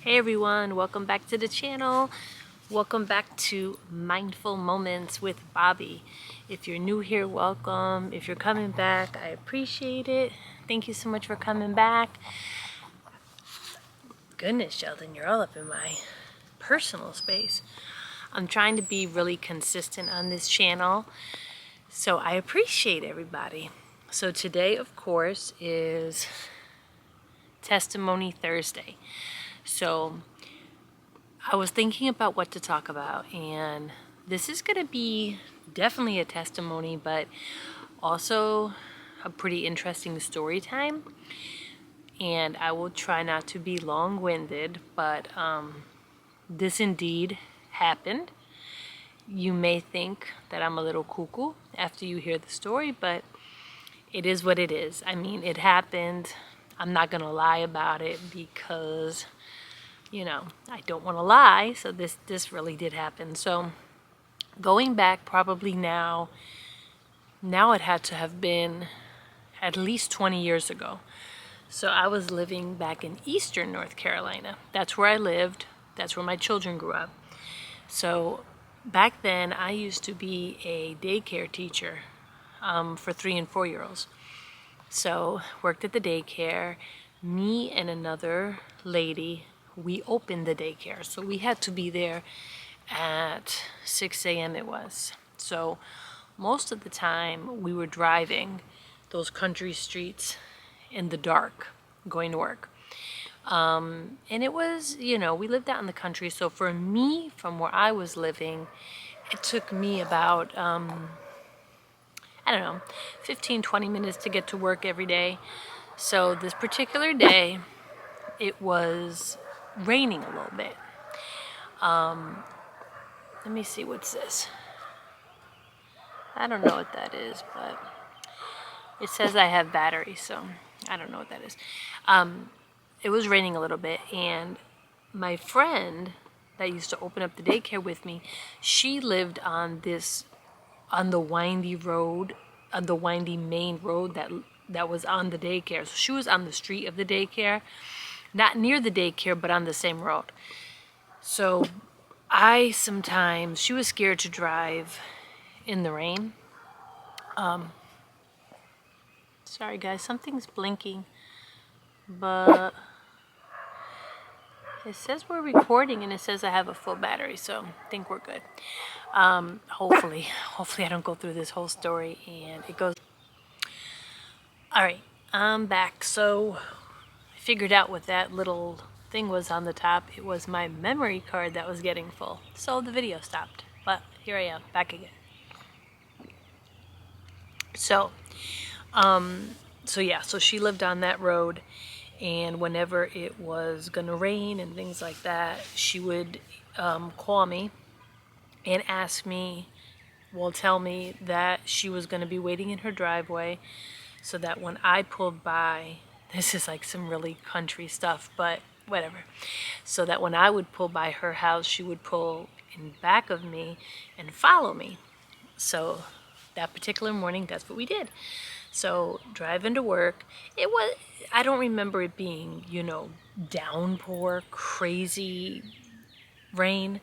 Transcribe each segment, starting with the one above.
Hey everyone, welcome back to the channel. Welcome back to Mindful Moments with Bobby. If you're new here, welcome. If you're coming back, I appreciate it. Thank you so much for coming back. Goodness, Sheldon, you're all up in my personal space. I'm trying to be really consistent on this channel, so I appreciate everybody. So today, of course, is Testimony Thursday. So I was thinking about what to talk about, and this is going to be definitely a testimony, but also a pretty interesting story time. And I will try not to be long-winded, but this indeed happened. You may think that I'm a little cuckoo after you hear the story, but it is what it is. I mean, it happened. I'm not going to lie about it because, you know, I don't want to lie. So this really did happen. So going back probably now it had to have been at least 20 years ago. So I was living back in Eastern North Carolina. That's where I lived. That's where my children grew up. So back then I used to be a daycare teacher for 3- and 4-year-olds. So worked at the daycare. Me and another lady, we opened the daycare. So we had to be there at 6 a.m. it was. So most of the time we were driving those country streets in the dark going to work. And it was, you know, we lived out in the country. So for me, from where I was living, it took me about, I don't know, 15, 20 minutes to get to work every day. So this particular day, it was raining a little bit. Let me see, what's this? I don't know what that is, but it says I have battery, so I don't know what that is. It was raining a little bit, and my friend that used to open up the daycare with me, she lived on the windy road, on the windy main road that was on the daycare. So she was on the street of the daycare, not near the daycare, but on the same road. So she was scared to drive in the rain. Sorry guys, something's blinking, but it says we're recording and it says I have a full battery, so I think we're good. Hopefully I don't go through this whole story and it goes. All right, I'm back. So I figured out what that little thing was on the top. It was my memory card that was getting full. So the video stopped, but here I am, back again. So, so she lived on that road, and whenever it was gonna rain and things like that, she would call me and ask me, tell me that she was gonna be waiting in her driveway, so that when I pulled by, this is like some really country stuff, but whatever, so that when I would pull by her house, she would pull in back of me and follow me. So that particular morning, that's what we did. So driving to work, I don't remember it being, you know, downpour, crazy rain,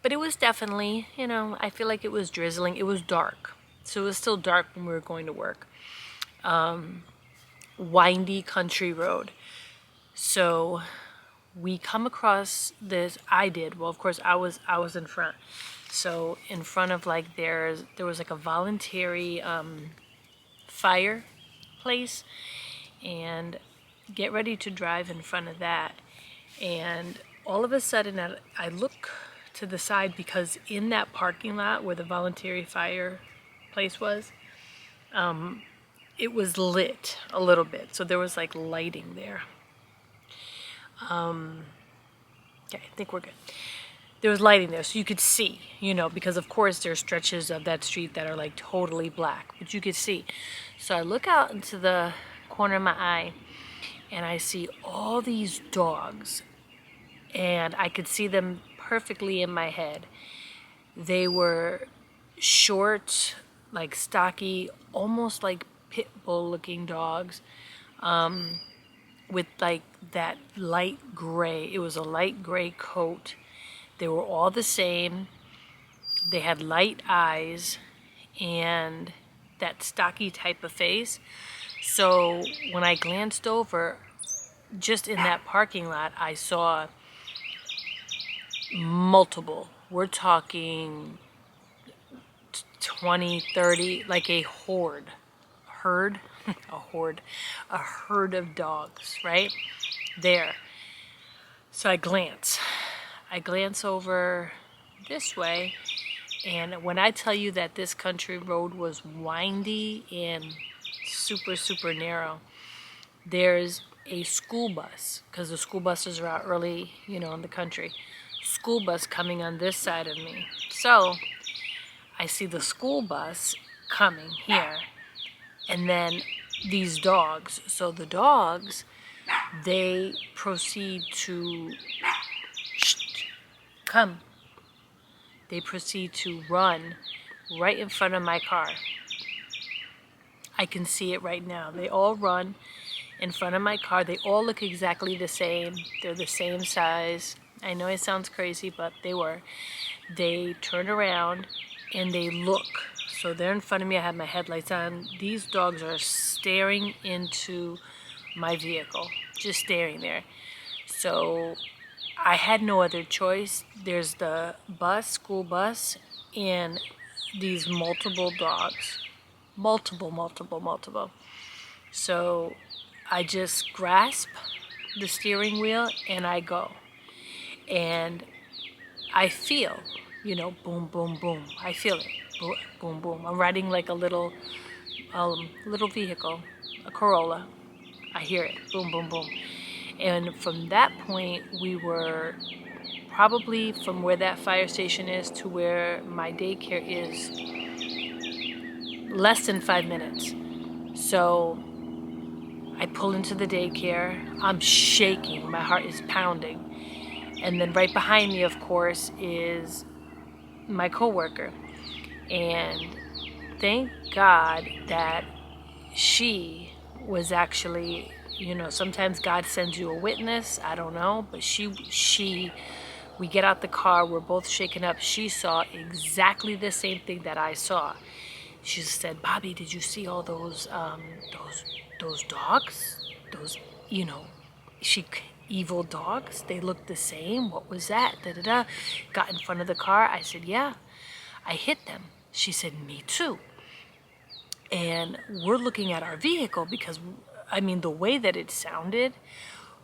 but it was definitely, you know, I feel like it was drizzling. It was dark. So it was still dark when we were going to work. Windy country road. So we come across this, of course I was in front. So in front of like there was like a voluntary fire place, and get ready to drive in front of that, and all of a sudden I look to the side, because in that parking lot where the voluntary fire place was, it was lit a little bit, so there was like lighting there. Okay, I think we're good. There was lighting there, so you could see, you know, because of course there's stretches of that street that are like totally black, but you could see. So I look out into the corner of my eye, and I see all these dogs, and I could see them perfectly in my head. They were short, like stocky, almost like pit bull looking dogs, with like that light gray. It was a light gray coat. They were all the same. They had light eyes and that stocky type of face. So when I glanced over, just in that parking lot, I saw multiple. We're talking 20, 30, like a herd, a herd of dogs, right? There. So I glance over this way, and when I tell you that this country road was windy and super, super narrow, there's a school bus, because the school buses are out early, in the country. School bus coming on this side of me. So I see the school bus coming here, and then these dogs. So the dogs, they proceed to come. They proceed to run right in front of my car. I can see it right now. They all run in front of my car. They all look exactly the same. They're the same size. I know it sounds crazy, but they were. They turn around and they look. So they're in front of me. I have my headlights on. These dogs are staring into my vehicle, just staring there. So I had no other choice. There's the bus, school bus, and these multiple dogs. Multiple. So I just grasp the steering wheel and I go. And I feel, boom, boom, boom. I feel it. Boom, boom. I'm riding like a little vehicle, a Corolla. I hear it. Boom, boom, boom. And from that point, we were probably from where that fire station is to where my daycare is less than 5 minutes. So I pull into the daycare. I'm shaking. My heart is pounding. And then right behind me, of course, is my coworker. And thank God that she was actually, sometimes God sends you a witness. I don't know. But we get out the car. We're both shaken up. She saw exactly the same thing that I saw. She said, "Bobby, did you see all those dogs? Those, evil dogs? They look the same. What was that? Da da da." Got in front of the car. I said, "Yeah, I hit them." She said, "Me too." And we're looking at our vehicle because, the way that it sounded,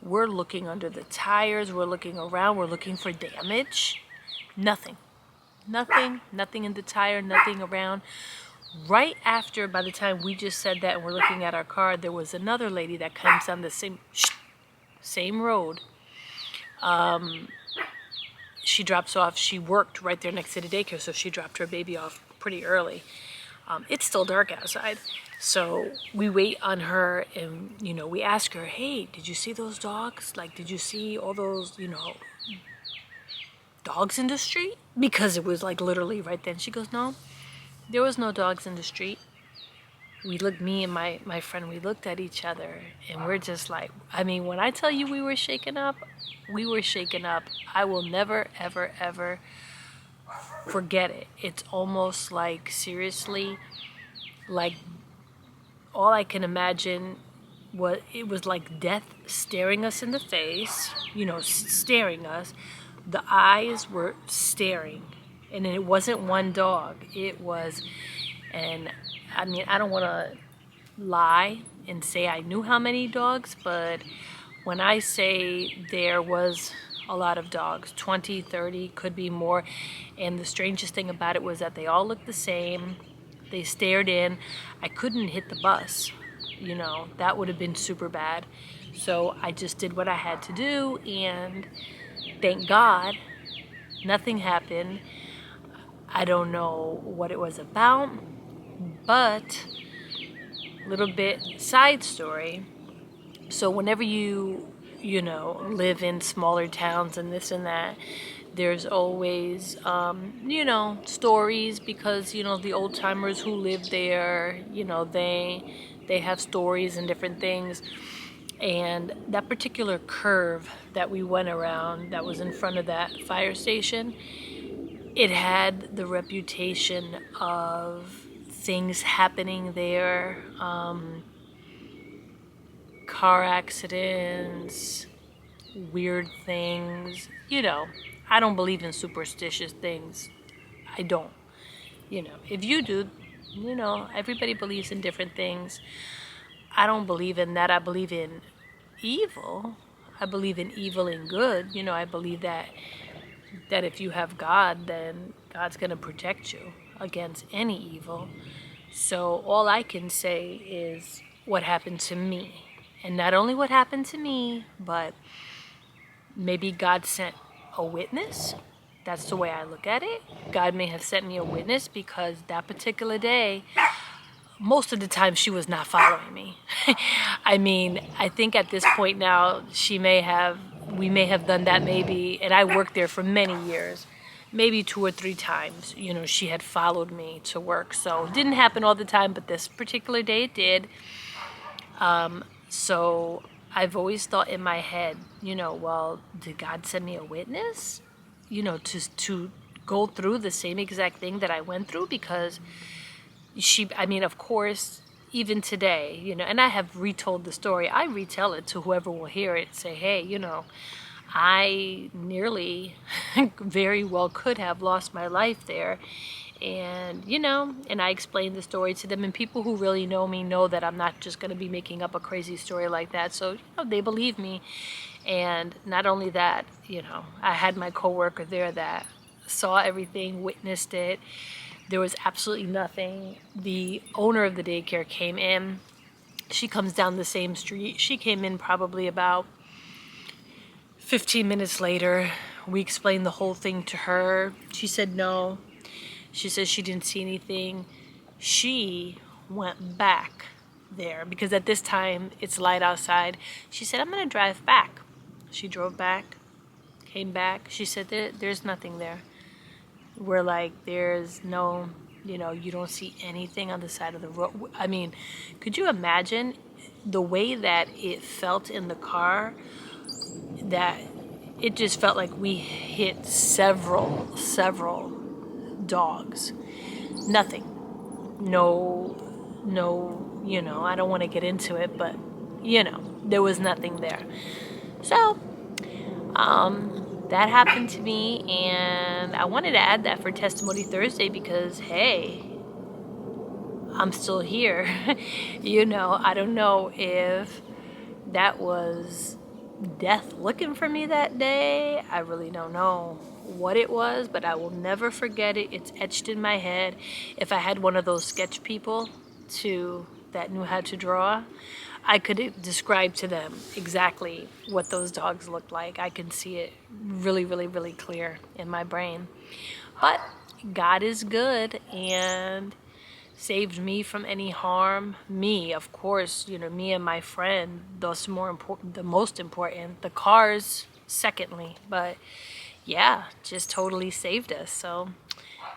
we're looking under the tires. We're looking around. We're looking for damage. Nothing in the tire. Nothing around. Right after, by the time we just said that and we're looking at our car, there was another lady that comes on the same road. She drops off. She worked right there next to the daycare, so she dropped her baby off pretty early. It's still dark outside. So we wait on her and, we ask her, "Hey, did you see those dogs? Like, did you see all those, dogs in the street?" Because it was like literally right then. She goes, "No. There was no dogs in the street." Me and my friend, we looked at each other and we're just like, when I tell you we were shaken up. I will never, ever, ever forget it. It's almost like, seriously, like all I can imagine it was like death staring us in the face, staring us. The eyes were staring. And it wasn't one dog. It was, and I don't want to lie and say I knew how many dogs, but when I say there was a lot of dogs, 20, 30, could be more. And the strangest thing about it was that they all looked the same. They stared in. I couldn't hit the bus. That would have been super bad. So I just did what I had to do, and thank God nothing happened. I don't know what it was about, but little bit side story. So whenever you live in smaller towns and this and that, there's always, stories because, the old timers who live there, they have stories and different things. And that particular curve that we went around that was in front of that fire station, it had the reputation of things happening there, car accidents, weird things. I don't believe in superstitious things. I don't. If you do, everybody believes in different things. I don't believe in that. I believe in evil. I believe in evil and good. I believe that if you have God, then God's going to protect you against any evil. So all I can say is what happened to me. And not only what happened to me, but maybe God sent a witness. That's the way I look at it. God may have sent me a witness because that particular day, most of the time she was not following me. I mean, I think at this point now, we may have done that maybe, and I worked there for many years, maybe 2 or 3 times, she had followed me to work. So it didn't happen all the time, but this particular day it did. So I've always thought in my head, well, did God send me a witness? To go through the same exact thing that I went through, because of course, even today, and I have retold the story. I retell it to whoever will hear it, say, hey, I nearly very well could have lost my life there. And, and I explained the story to them, and people who really know me know that I'm not just going to be making up a crazy story like that. So, they believe me. And not only that, I had my coworker there that saw everything, witnessed it. There was absolutely nothing. The owner of the daycare came in. She comes down the same street. She came in probably about 15 minutes later. We explained the whole thing to her. She said no. She says she didn't see anything. She went back there because at this time it's light outside. She said, I'm going to drive back. She drove back, came back. She said, there's nothing there. We're like, there's no, you don't see anything on the side of the road. I mean, could you imagine the way that it felt in the car? That it just felt like we hit several dogs. Nothing. No, I don't want to get into it, but, there was nothing there. So, that happened to me, and I wanted to add that for Testimony Thursday because, hey, I'm still here. I don't know if that was death looking for me that day. I really don't know what it was, but I will never forget it. It's etched in my head. If I had one of those sketch people that knew how to draw, I could describe to them exactly what those dogs looked like. I can see it really, really, really clear in my brain. But God is good and saved me from any harm. Me, of course, me and my friend, the most important. The cars, secondly. But yeah, just totally saved us. So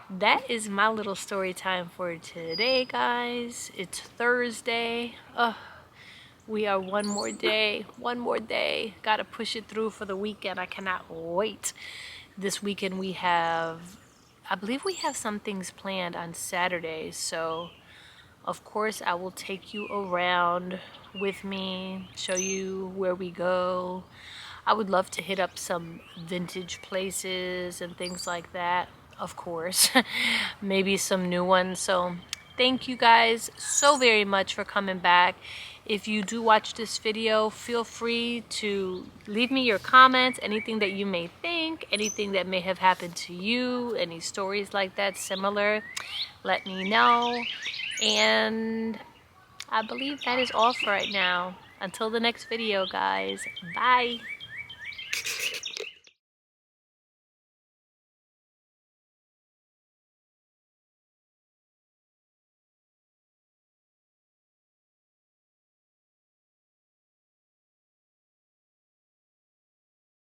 that is my little story time for today, guys. It's Thursday. We are one more day. Gotta push it through for the weekend. I cannot wait. This weekend I believe we have some things planned on Saturday. So, of course, I will take you around with me, show you where we go. I would love to hit up some vintage places and things like that, of course. Maybe some new ones. So thank you guys so very much for coming back. If you do watch this video, feel free to leave me your comments, anything that you may think, anything that may have happened to you, any stories like that similar, let me know. And I believe that is all for right now. Until the next video, guys. Bye.